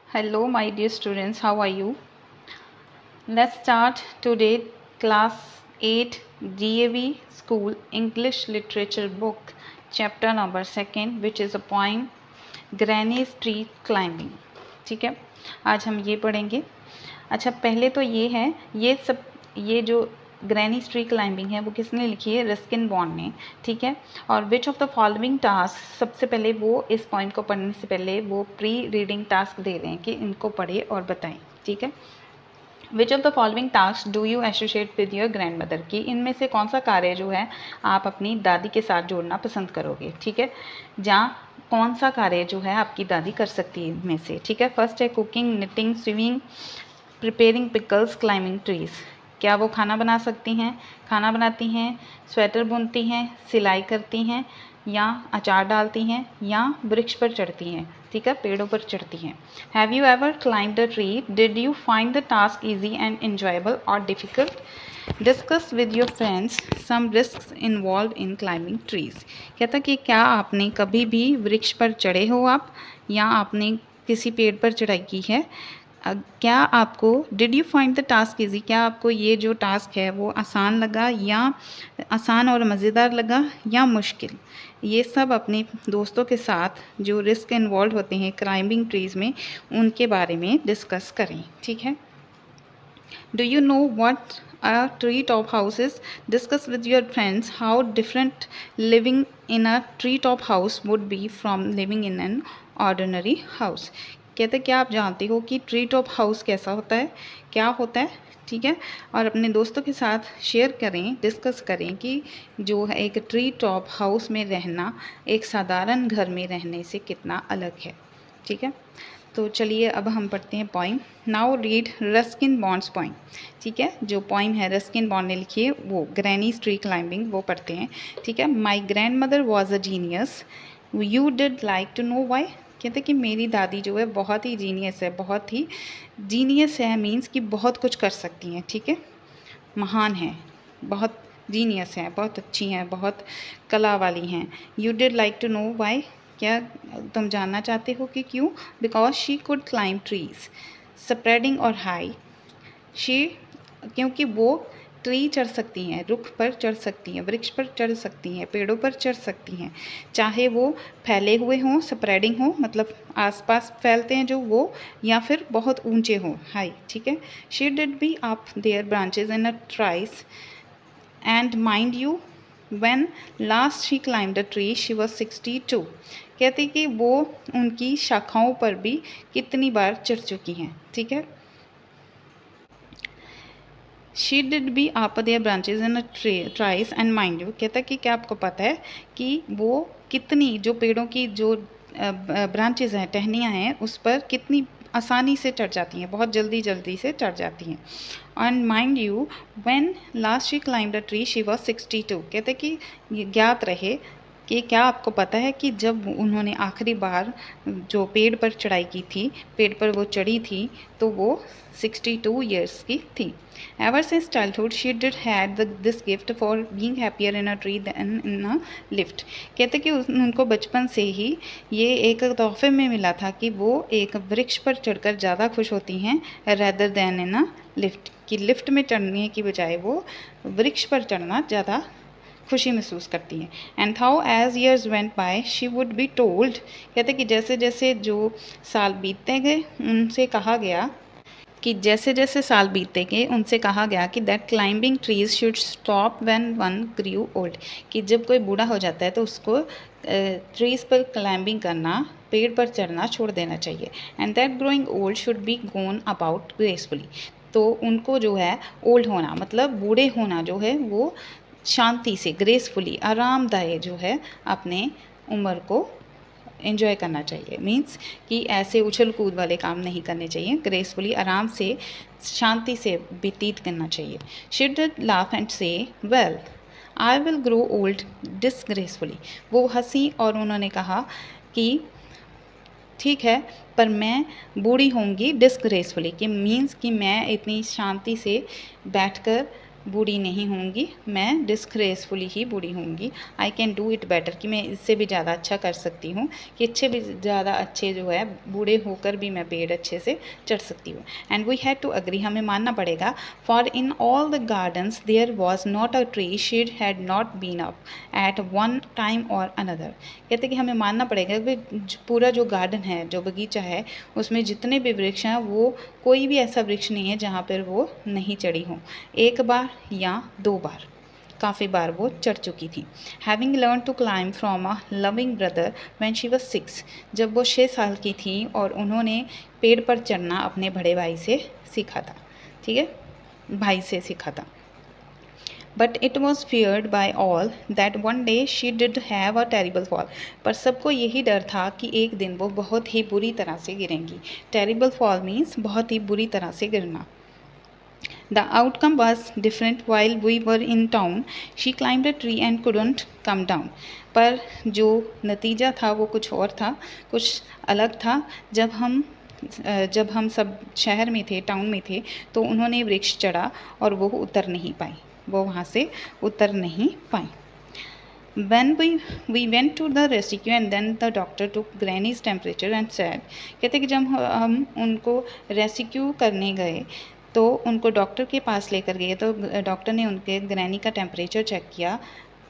Hello, my dear students, how are you? Let's start today class 8 DAV School English Literature book, chapter number 2, which is a poem Granny's Tree Climbing. ठीक है, आज हम ये पढ़ेंगे। अच्छा, पहले तो ये है, ये जो ग्रैनी ट्री क्लाइंबिंग है वो किसने लिखी है? रस्किन बॉन्ड ने। ठीक है, और which of the following task, सबसे पहले वो इस पॉइंट को पढ़ने से पहले वो प्री रीडिंग टास्क दे रहे हैं कि इनको पढ़े और बताएं। ठीक है, which of the following task do you associate with your grand mother, की इनमें से कौन सा कार्य जो है आप अपनी दादी के साथ जोड़ना पसंद करोगे? ठीक है, जहाँ कौन सा कार्य जो है आपकी दादी कर सकती है इनमें से? ठीक है, फर्स्ट है cooking, knitting, swimming, preparing pickles, climbing trees. क्या वो खाना बना सकती हैं, खाना बनाती हैं, स्वेटर बुनती हैं, सिलाई करती हैं, या अचार डालती हैं, या वृक्ष पर चढ़ती हैं? ठीक है, पेड़ों पर चढ़ती हैं। Have you ever climbed a tree? Did you find the task easy and enjoyable or difficult? Discuss with your friends some risk involve in climbing trees. कहता कि क्या आपने कभी भी वृक्ष पर चढ़े हो आप, या आपने किसी पेड़ पर चढ़ाई की है? क्या आपको did you find the task easy, क्या आपको ये जो टास्क है वो आसान लगा, या आसान और मज़ेदार लगा, या मुश्किल? ये सब अपने दोस्तों के साथ जो रिस्क इन्वॉल्व होते हैं क्लाइंबिंग ट्रीज़ में, उनके बारे में डिस्कस करें। ठीक है, do you know what a tree top house is? Discuss with your friends how different living in a tree top house would be from living in an ordinary house. कहते क्या आप जानते हो कि ट्री टॉप हाउस कैसा होता है, क्या होता है? ठीक है, और अपने दोस्तों के साथ शेयर करें, डिस्कस करें कि जो है एक ट्री टॉप हाउस में रहना एक साधारण घर में रहने से कितना अलग है। ठीक है, तो चलिए अब हम पढ़ते हैं poem. Now read Ruskin bonds poem. ठीक है, जो पॉइम है रस्किन बॉन्ड ने लिखी है वो ग्रैनीज ट्री क्लाइंबिंग, वो पढ़ते हैं। ठीक है, my grandmother was a genius, you did like to know why. कहते कि मेरी दादी जो है बहुत ही जीनियस है, बहुत ही जीनियस है, मीन्स कि बहुत कुछ कर सकती हैं। ठीक है, महान है, बहुत जीनियस हैं, बहुत अच्छी हैं, बहुत कला वाली हैं। You did like to know why, क्या तुम जानना चाहते हो कि क्यों? Because she could climb trees spreading और हाई। शी, क्योंकि वो ट्री चढ़ सकती हैं, रुख पर चढ़ सकती हैं, वृक्ष पर चढ़ सकती हैं, पेड़ों पर चढ़ सकती हैं, चाहे वो फैले हुए हों, स्प्रेडिंग हो मतलब आसपास फैलते हैं जो वो, या फिर बहुत ऊंचे हों, हाई। ठीक है, she did be up their branches in a trice and mind you when last she climbed a tree she was 62। कहते कि वो उनकी शाखाओं पर भी कितनी बार चढ़ चुकी हैं। ठीक है, she did be up their branches in trice and mind you. कहता कि क्या आपको पता है कि वो कितनी, जो पेड़ों की जो ब्रांचेज हैं, टहनियाँ हैं, उस पर कितनी आसानी से चढ़ जाती हैं, बहुत जल्दी जल्दी से चढ़ जाती हैं। And mind you when last she climbed a tree she was 62। कहते कि ये ज्ञात रहे कि क्या आपको पता है कि जब उन्होंने आखिरी बार जो पेड़ पर चढ़ाई की थी, पेड़ पर वो चढ़ी थी, तो वो 62 ईयर्स की थी। Ever since childhood she did had this gift for being happier in a tree than in a lift. कहते कि उनको बचपन से ही ये एक तोहफे में मिला था कि वो एक वृक्ष पर चढ़कर ज़्यादा खुश होती हैं rather than in a lift, कि लिफ्ट में चढ़ने की बजाय वो वृक्ष पर चढ़ना ज़्यादा खुशी महसूस करती हैं। And how as years went by she would be told. कहते कि जैसे जैसे जो साल बीतते गए उनसे कहा गया कि जैसे जैसे साल बीतते गए उनसे कहा गया कि that climbing trees should stop when one grew old, कि जब कोई बूढ़ा हो जाता है तो उसको ट्रीज पर क्लाइंबिंग करना, पेड़ पर चढ़ना छोड़ देना चाहिए। And that growing old should be gone about gracefully. तो उनको जो है ओल्ड होना मतलब बूढ़े होना जो है वो शांति से, ग्रेसफुली, आरामदायक जो है अपने उम्र को एंजॉय करना चाहिए। मीन्स कि ऐसे उछल कूद वाले काम नहीं करने चाहिए, ग्रेसफुली, आराम से, शांति से व्यतीत करना चाहिए। She did laugh and say well I will grow old disgracefully. वो हंसी और उन्होंने कहा कि ठीक है, पर मैं बूढ़ी होंगी डिसग्रेसफुली, कि मीन्स कि मैं इतनी शांति से बैठकर बूढ़ी नहीं होंगी, मैं डिस्ग्रेसफुली ही बूढ़ी होंगी। I can do it better, कि मैं इससे भी ज़्यादा अच्छा कर सकती हूँ, कि अच्छे भी ज़्यादा अच्छे जो है बूढ़े होकर भी मैं पेड़ अच्छे से चढ़ सकती हूँ। And we had to agree, हमें मानना पड़ेगा, for in all the gardens there was not a tree she'd had not been up at one time or another. कहते कि हमें मानना पड़ेगा कि पूरा जो गार्डन है, जो बगीचा है, उसमें जितने भी वृक्ष हैं वो कोई भी ऐसा वृक्ष नहीं है जहाँ पर वो नहीं चढ़ी हो, एक बार या 2 बार, काफ़ी बार वो चढ़ चुकी थी। Having learn to climb from a loving brother when she was 6, जब वो 6 साल की थी और उन्होंने पेड़ पर चढ़ना अपने बड़े भाई से सीखा था, ठीक है, भाई से सीखा था। But it was feared by all that one day she did have a terrible fall, पर सबको यही डर था कि एक दिन वो बहुत ही बुरी तरह से गिरेंगी। टेरिबल फॉल मीन्स बहुत ही बुरी तरह से गिरना। The outcome was different while we were in town. She climbed a tree and couldn't come down. पर जो नतीजा था वो कुछ और था, कुछ अलग था। जब हम सब शहर में थे, टाउन में थे, तो उन्होंने वृक्ष चढ़ा और वो उतर नहीं पाई, वो वहाँ से उतर नहीं पाई। When we went to the rescue and then the doctor took Granny's temperature and said, कहते कि जब हम उनको रेस्क्यू करने गए तो उनको डॉक्टर के पास लेकर गए, तो डॉक्टर ने उनके ग्रैनी का टेम्परेचर चेक किया,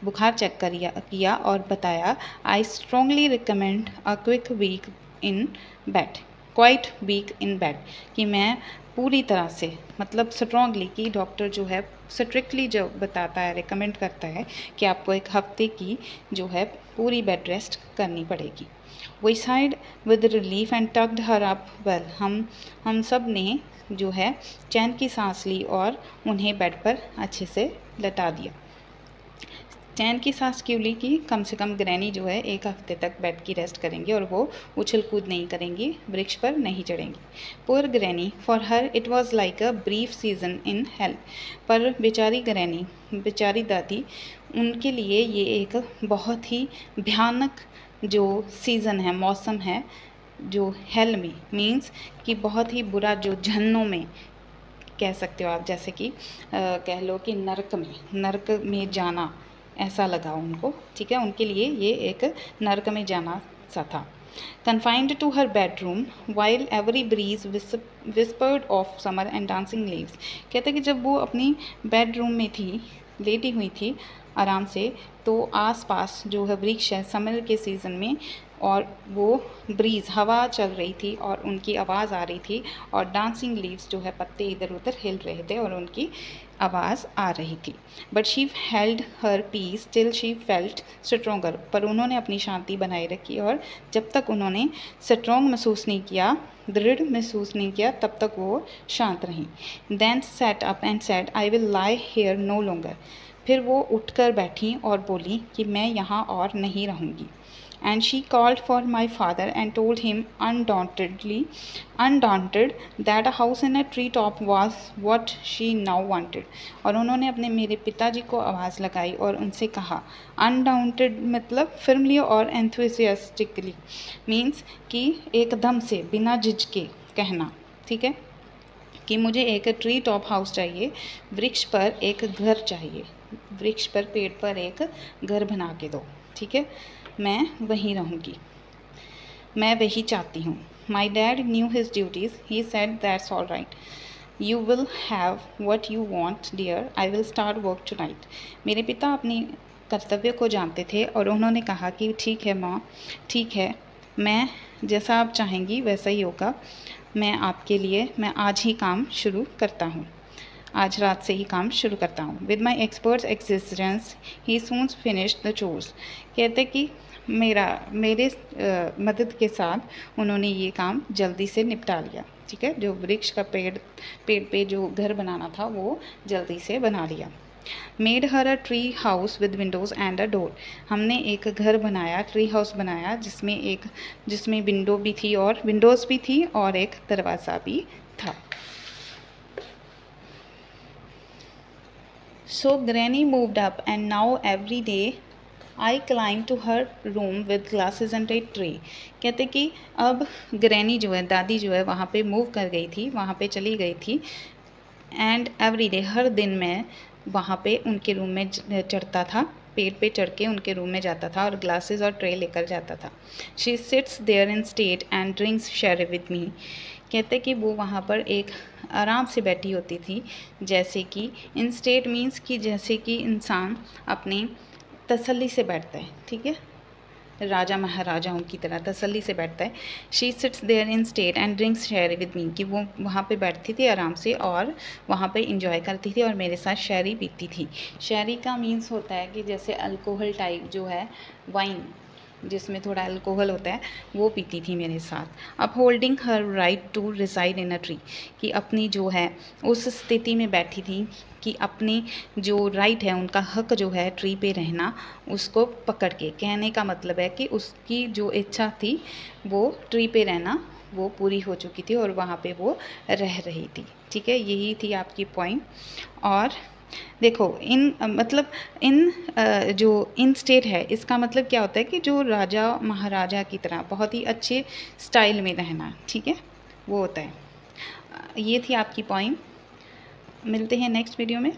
बुखार चेक किया और बताया, I strongly recommend a quick week in bed, quite week in bed, कि मैं पूरी तरह से, मतलब स्ट्रॉन्गली, कि डॉक्टर जो है स्ट्रिक्टली जो बताता है, रिकमेंड करता है कि आपको 1 हफ्ते की जो है पूरी बेड रेस्ट करनी पड़ेगी। We sighed with relief and tucked her up well. हम सब ने जो है चैन की सांस ली और उन्हें बेड पर अच्छे से लटा दिया। चैन की सांस क्यों ली? कि कम से कम ग्रैनी जो है 1 हफ्ते तक बेड की रेस्ट करेंगी और वो उछल कूद नहीं करेंगी, वृक्ष पर नहीं चढ़ेंगी। Poor granny, for her it was like a brief season in hell, पर बेचारी ग्रैनी, बेचारी दादी, उनके लिए ये एक बहुत ही भयानक जो सीज़न है, मौसम है, जो हेल में मीन्स कि बहुत ही बुरा, जो जहन्नुम में कह सकते हो आप, जैसे कि कह लो कि नरक में जाना, ऐसा लगा उनको, ठीक है, उनके लिए ये एक नरक में जाना सा था। Confined to her bedroom while every breeze whispered of summer and dancing leaves, कहते कि जब वो अपनी बेडरूम में थी, लेटी हुई थी आराम से, तो आसपास जो है वृक्ष है समर के सीज़न में, और वो ब्रीज़, हवा चल रही थी और उनकी आवाज़ आ रही थी, और डांसिंग लीव्स जो है पत्ते इधर उधर हिल रहे थे और उनकी आवाज़ आ रही थी। But she held her peace till she felt stronger, पर उन्होंने अपनी शांति बनाए रखी और जब तक उन्होंने स्ट्रॉन्ग महसूस नहीं किया, दृढ़ महसूस नहीं किया, तब तक वो शांत रहीं। Then sat up and said, I will lie here no longer, फिर वो उठकर बैठी और बोली कि मैं यहाँ और नहीं रहूँगी। And she called for my father and told him undaunted that a house in a tree top was what she now wanted. और उन्होंने अपने मेरे पिताजी को आवाज़ लगाई और उनसे कहा, undaunted मतलब firmly और enthusiastically, मीन्स कि एकदम से, बिना झिझके कहना, ठीक है, कि मुझे एक ट्री टॉप हाउस चाहिए, वृक्ष पर एक घर चाहिए, वृक्ष पर, पेड़ पर एक घर बना के दो, ठीक है, मैं वहीं रहूँगी, मैं वही चाहती हूँ। My dad knew his duties, he said that's all right, you will have what you want dear, I will start work tonight. मेरे पिता अपनी कर्तव्य को जानते थे और उन्होंने कहा कि ठीक है माँ, ठीक है, मैं जैसा आप चाहेंगी वैसा ही होगा, मैं आपके लिए, मैं आज ही काम शुरू करता हूँ, आज रात से ही काम शुरू करता हूँ। With my experts existence he soon finished the chores, कहते कि मेरे मदद के साथ उन्होंने ये काम जल्दी से निपटा लिया, ठीक है, जो वृक्ष का पेड़ पे जो घर बनाना था वो जल्दी से बना लिया। Made her a tree house with Windows and a door, हमने एक घर बनाया, ट्री हाउस बनाया, जिसमें विंडो भी थी और विंडोज़ भी थी और एक दरवाज़ा भी था। So Granny moved up and now every day I climb to her room with glasses and a tray. कहते कि अब ग्रैनी जो है, दादी जो है, वहाँ पे मूव कर गई थी, वहाँ पे चली गई थी, एंड एवरी डे, हर दिन मैं वहाँ पे उनके रूम में चढ़ता था, पेड़ पे चढ़ के उनके रूम में जाता था और ग्लासेस और ट्रे लेकर जाता था। She sits there in state and drinks sherry with me. कहते कि वो वहाँ पर एक आराम से बैठी होती थी, जैसे कि इन स्टेट मीन्स कि जैसे कि इंसान अपनी तसल्ली से बैठता है, ठीक है, राजा महाराजाओं की तरह तसल्ली से बैठता है। She sits there in state and drinks sherry with me, कि वो वहाँ पे बैठती थी आराम से और वहाँ पे इंजॉय करती थी और मेरे साथ शेरी पीती थी। शेरी का मीन्स होता है कि जैसे अल्कोहल टाइप जो है, वाइन जिसमें थोड़ा अल्कोहल होता है, वो पीती थी मेरे साथ। अब holding her right to reside in a tree, कि अपनी जो है उस स्थिति में बैठी थी कि अपनी जो राइट है, उनका हक जो है ट्री पे रहना, उसको पकड़ के, कहने का मतलब है कि उसकी जो इच्छा थी वो ट्री पे रहना, वो पूरी हो चुकी थी और वहाँ पे वो रह रही थी। ठीक है, यही थी आपकी पॉइंट। और देखो इन मतलब इन जो इन स्टेट है, इसका मतलब क्या होता है कि जो राजा महाराजा की तरह बहुत ही अच्छे स्टाइल में रहना, ठीक है, वो होता है। ये थी आपकी पॉइंट। मिलते हैं नेक्स्ट वीडियो में।